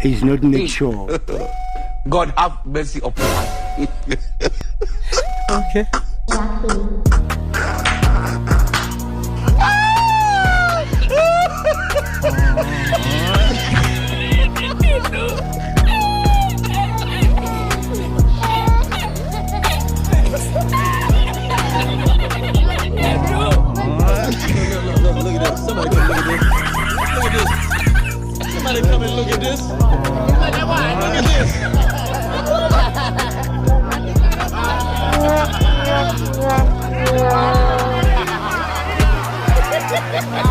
is not mature. God have mercy upon us. Okay. Look at this. Somebody come look at this. Look at this. Somebody come and look at this. Look at this.